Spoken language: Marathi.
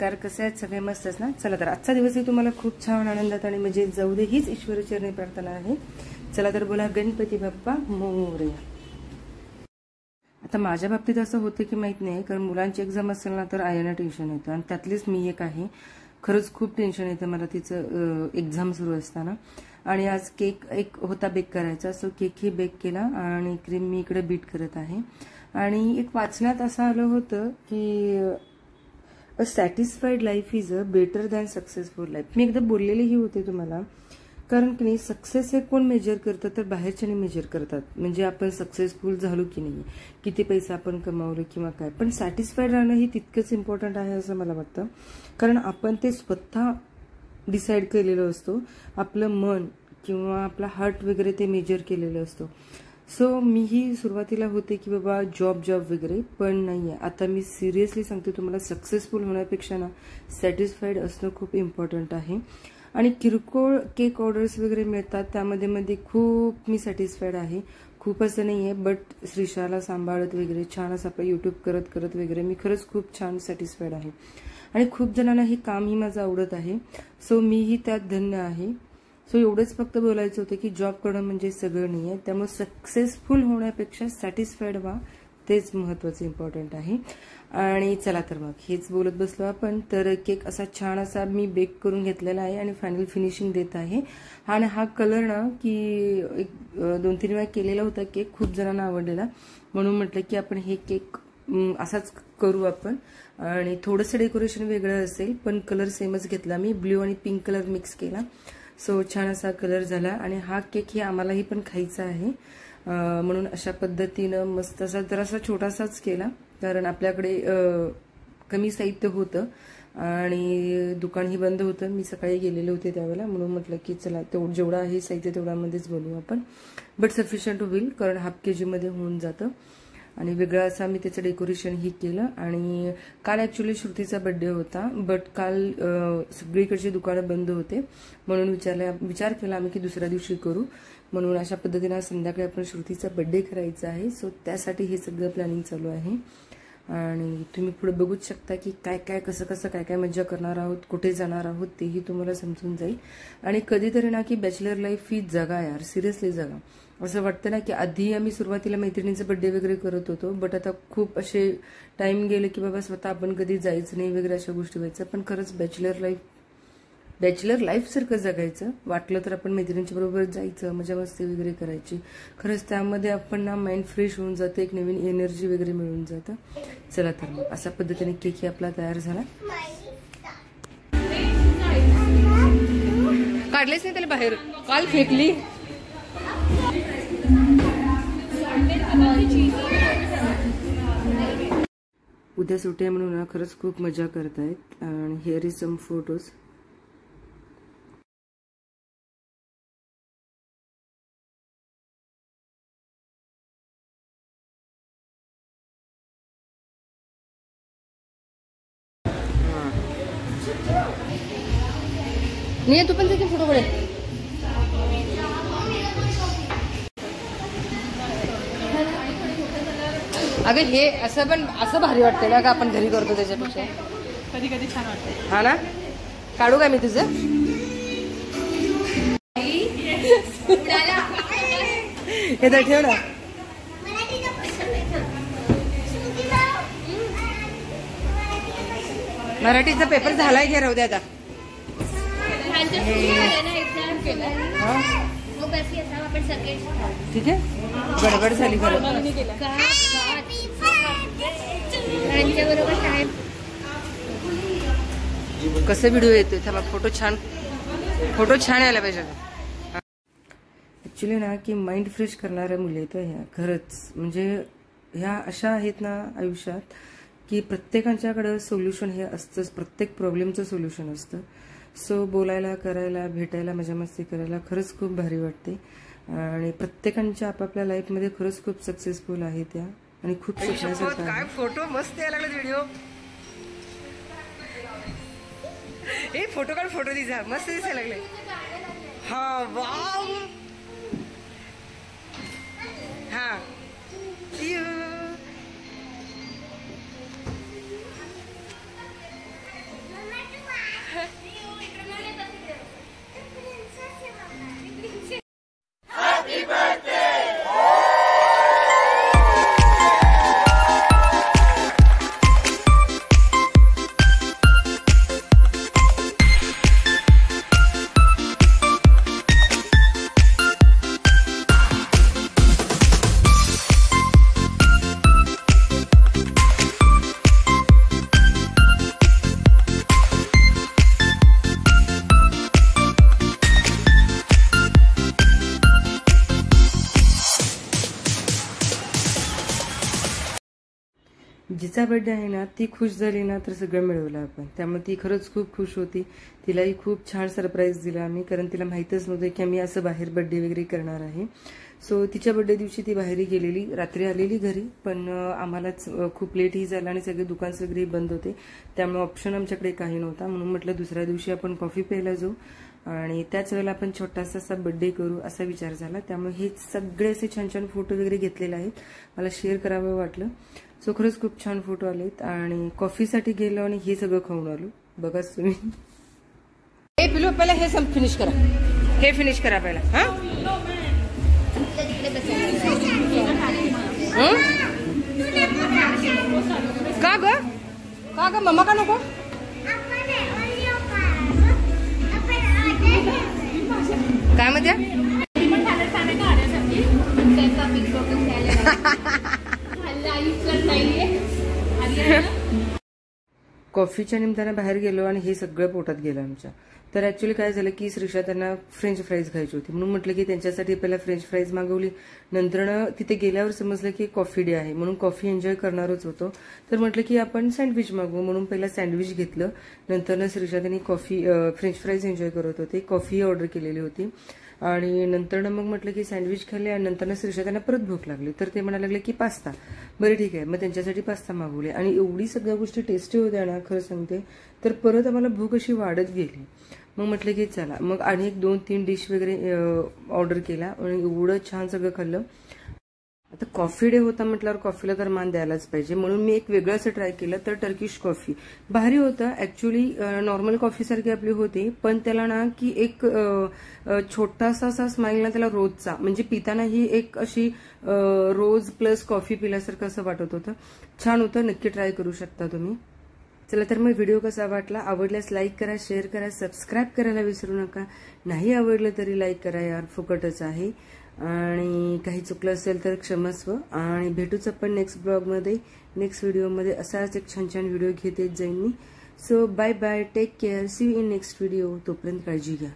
नमस्कार, कसे आहेत सगळे? मस्तच ना? चला तर आजचा दिवसही तुम्हाला खूप छान आनंदात आणि मजेत जाऊ दे हीच ईश्वरचरणी प्रार्थना आहे. चला तर बोला गणपती बाप्पा मोरया. आता माझ्या बाबतीत असं होतं की माहित नाही, कारण मुलांची एक्झाम असेल ना तर आईला टेन्शन येतं आणि त्यातलीच मी एक आहे. खरंच खूप टेन्शन येतं मला तिचं एक्झाम सुरू असताना. आणि आज केक एक होता बेक करायचा, सो केकही बेक केला आणि क्रीम मी इकडे बीट करत आहे. आणि एक वाचण्यात असं आलं होतं की a satisfied life is a better than successful life. मी एकदा बोललेलीही होते तुम्हाला, कारण की नाही सक्सेस हे कोण मेजर करतं तर बाहेरच्याने मेजर करतात. म्हणजे आपण सक्सेसफुल झालो की नाही, किती पैसा आपण कमावलो किंवा काय, पण सॅटिस्फाईड राहणं ही तितकंच इम्पॉर्टंट आहे असं मला वाटतं. कारण आपण ते स्वतः डिसाईड केलेलं असतो, आपलं मन किंवा आपला हार्ट वगैरे ते मेजर केलेलं असतं. सो मीही सुरुवातीला होते की बाबा जॉब वगैरे, पण नाही आहे. आता मी सिरियसली सांगते तुम्हाला, सक्सेसफुल होण्यापेक्षा ना सॅटिस्फाईड असणं खूप इम्पॉर्टंट आहे. आणि किरकोळ केक ऑर्डर्स वगैरे मिळतात, त्यामध्ये खूप मी सॅटिस्फाईड आहे. खूप असं नाही आहे, बट श्रीशाला सांभाळत वगैरे छान असं आपलं यूट्यूब करत वगैरे मी खरंच खूप छान सॅटिस्फाईड आहे. आणि खूप जणांना हे कामही माझं आवडत आहे, सो मीही त्यात धन्य आहे. सो एवढंच फक्त बोलायचं होतं की जॉब करणं म्हणजे सगळं नाही आहे. त्यामुळे सक्सेसफुल होण्यापेक्षा सॅटिस्फाईड व्हा, तेच महत्त्वाचं इम्पॉर्टंट आहे. आणि चला तर मग हेच बोलत बसलो आपण. तर केक असा छान असा मी बेक करून घेतलेला आहे आणि फायनल फिनिशिंग देत आहे. आणि हा कलर ना की एक 2-3 वेळा केलेला होता केक, खूप जणांना आवडलेला, म्हणून म्हटलं की आपण हे केक असाच करू आपण. आणि थोडंसं डेकोरेशन वेगळं असेल, पण कलर सेमच घेतला मी, ब्ल्यू आणि पिंक कलर मिक्स केला. सो छान असा कलर झाला. आणि हा केक हे आम्हालाही पण खायचा आहे, म्हणून अशा पद्धतीनं मस्त असा जरासा छोटासाच केला, कारण आपल्याकडे कमी साहित्य होतं आणि दुकानही बंद होतं. मी सकाळी गेलेले होते त्यावेळेला, म्हणून म्हटलं की चला जेवढं आहे साहित्य तेवढ्यामध्येच बनवू आपण, बट सफिशियंट होईल, कारण हाफ KG मध्ये होऊन जातं. आणि वेगळा असा मी त्याचं डेकोरेशनही केलं. आणि काल ॲक्च्युली श्रुतीचा बड्डे होता, बट काल सगळीकडची दुकानं बंद होते, म्हणून विचार केला आम्ही की दुसऱ्या दिवशी करू. म्हणून अशा पद्धतीनं संध्याकाळी आपण श्रुतीचा बड्डे करायचा आहे. सो त्यासाठी हे सगळं प्लॅनिंग चालू आहे. आणि तुम्ही पुढे बघूच शकता की काय कसं काय मजा करणार आहोत, कुठे जाणार आहोत तेही तुम्हाला समजून जाईल. आणि कधीतरी ना की बॅचलर लाईफ ही जगा यार, सिरियसली जगा. असं वाटतं ना की आधी आम्ही सुरुवातीला मैत्रिणींचा बड्डे वगैरे करत होतो, बट आता खूप असे टाइम गेले की बाबा स्वतः आपण कधी जायचं नाही वगैरे अशा गोष्टी व्हायचं. पण खरंच बॅचलर लाईफ सारखं जगायचं. वाटलं तर आपण मैत्रिणींच्या बरोबर जायचं, मजा मस्ती वगैरे करायची. खरंच त्यामध्ये आपण ना माइंड फ्रेश होऊन जातं, एक नवीन एनर्जी वगैरे मिळून जातं. चला तर मग अशा पद्धतीने केकही आपला तयार झाला. काढलेच नाही त्याला बाहेर, काल फेकली. उद्या सुट्टी आहे म्हणून खरंच खूप मजा करतायत. आणि हिअर इज सम फोटोज. नाही तू पण त्याचे फोटो कडे. अगं हे असं भारी वाटतंय ना का आपण घरी करतो त्याच्यापेक्षा. कधी छान वाटतं. हा ना, काढू का मी तुझं? हे तर ठेव ना. मराठीचा पेपर झालाय, घे राहू दे आता. ठीक आहे, गडबड झाली खरं. कसं व्हिडिओ येतोय त्याला, फोटो छान यायला पाहिजे. ऍक्च्युली ना की माइंड फ्रेश करणाऱ्या मुली आहेत ह्या, खरंच. म्हणजे ह्या अशा आहेत ना आयुष्यात की प्रत्येकाच्याकडे सोल्युशन हे असतंच, प्रत्येक प्रॉब्लेमचं सोल्युशन असतं. सो बोलायला, करायला, भेटायला, मजा मस्ती करायला खरंच खूप भारी वाटते. आणि प्रत्येकांच्या आपापल्या लाईफमध्ये खरंच खूप सक्सेसफुल आहे त्या, आणि खूप शिकण्यासारखं. काय फोटो मस्त यायला लागले व्हिडिओ. ए फोटो काढ, फोटो दिसा, मस्त दिसायला लागले. हा वाव. हा जिचा बर्थडे आहे ना ती खुश झाली ना तर सगळं मिळवलं आपण. त्यामुळे ती खरंच खूप खुश होती. तिलाही खूप छान सरप्राईज दिला आम्ही, कारण तिला माहीतच नव्हतं की आम्ही असं बाहेर बर्थडे वगैरे करणार आहे. सो तिच्या बर्थडे दिवशी ती बाहेर गेलेली, रात्री आलेली घरी, पण आम्हालाच खूप लेटही झाला आणि सगळे दुकान सगळे बंद होते. त्यामुळे ऑप्शन आमच्याकडे काही नव्हता. म्हणून म्हटलं दुसऱ्या दिवशी आपण कॉफी प्यायला जाऊ आणि त्याच वेळेला आपण छोटासा असा बर्थडे करू असा विचार झाला. त्यामुळे हे सगळे असे छान छान फोटो वगैरे घेतलेले आहेत, मला शेअर करावं वाटलं. सो खरंच खूप छान फोटो आलेत. आणि कॉफीसाठी गेलो आणि हे सगळं खाऊन आलो. बघा तुम्ही. हे पिलो पहिला हे सब फिनिश करा, हे फिनिश करा पहिला. हा का ग, का ग मम्मा का नको? काय म्हणत्या? कॉफीच्या निमित्तानं बाहेर गेलो आणि हे सगळं पोटात गेलं आमच्या. तर ऍक्च्युली काय झालं की श्रीषा त्यांना फ्रेंच फ्राईज खायची होती, म्हणून म्हटलं की त्यांच्यासाठी पहिला फ्रेंच फ्राईज मागवली. नंतर तिथे गेल्यावर समजलं की कॉफी डे आहे, म्हणून कॉफी एन्जॉय करणारच होतो. तर म्हटलं की आपण सँडविच मागवू, म्हणून पहिला सँडविच घेतलं. नंतर श्रीषा त्यांनी फ्रेंच फ्राईज एन्जॉय करत होते, कॉफी ऑर्डर केलेली होती. आणि नंतर मग म्हटलं की सँडविच खाल्ले आणि नंतर श्रीषा त्यांना परत भूक लागली, तर ते म्हणायला लागले की पास्ता. बरं ठीक आहे, मग त्यांच्यासाठी पास्ता मागवले. आणि एवढी सगळ्या गोष्टी टेस्टी होत्या ना खरं सांगते, तर परत आम्हाला भूक अशी वाढत गेली. मग म्हटलं की चला, मग आणि 2-3 डिश वगैरे ऑर्डर केला आणि एवढं छान सगळं खाल्लं. आता कॉफी डे होता म्हटल्यावर कॉफीला तर मान द्यायलाच पाहिजे, म्हणून मी एक वेगळं असं ट्राय केलं. तर टर्किश कॉफी भारी होतं ऍक्च्युली, नॉर्मल कॉफी सारखी आपली होती, पण त्याला ना की एक छोटासा असा स्माईल ना त्याला रोजचा, म्हणजे पिताना ही एक अशी रोज प्लस कॉफी पिल्यासारखं असं वाटत होतं. छान होतं, नक्की ट्राय करू शकता तुम्ही. चला तर मग व्हिडिओ कसा वाटला, आवडल्यास लाईक करा, शेअर करा, सबस्क्राईब करायला विसरू नका. नाही आवडलं तरी लाईक करा यार, फुकटच आहे. आणि काही चुकलं असेल तर क्षमस्व. आणि भेटूच आपण नेक्स्ट ब्लॉगमध्ये, नेक्स्ट व्हिडिओमध्ये. असाच एक छान छान व्हिडिओ घेत जाईन मी. So bye bye, take care, see you in next video. तोपर्यंत काळजी घ्या.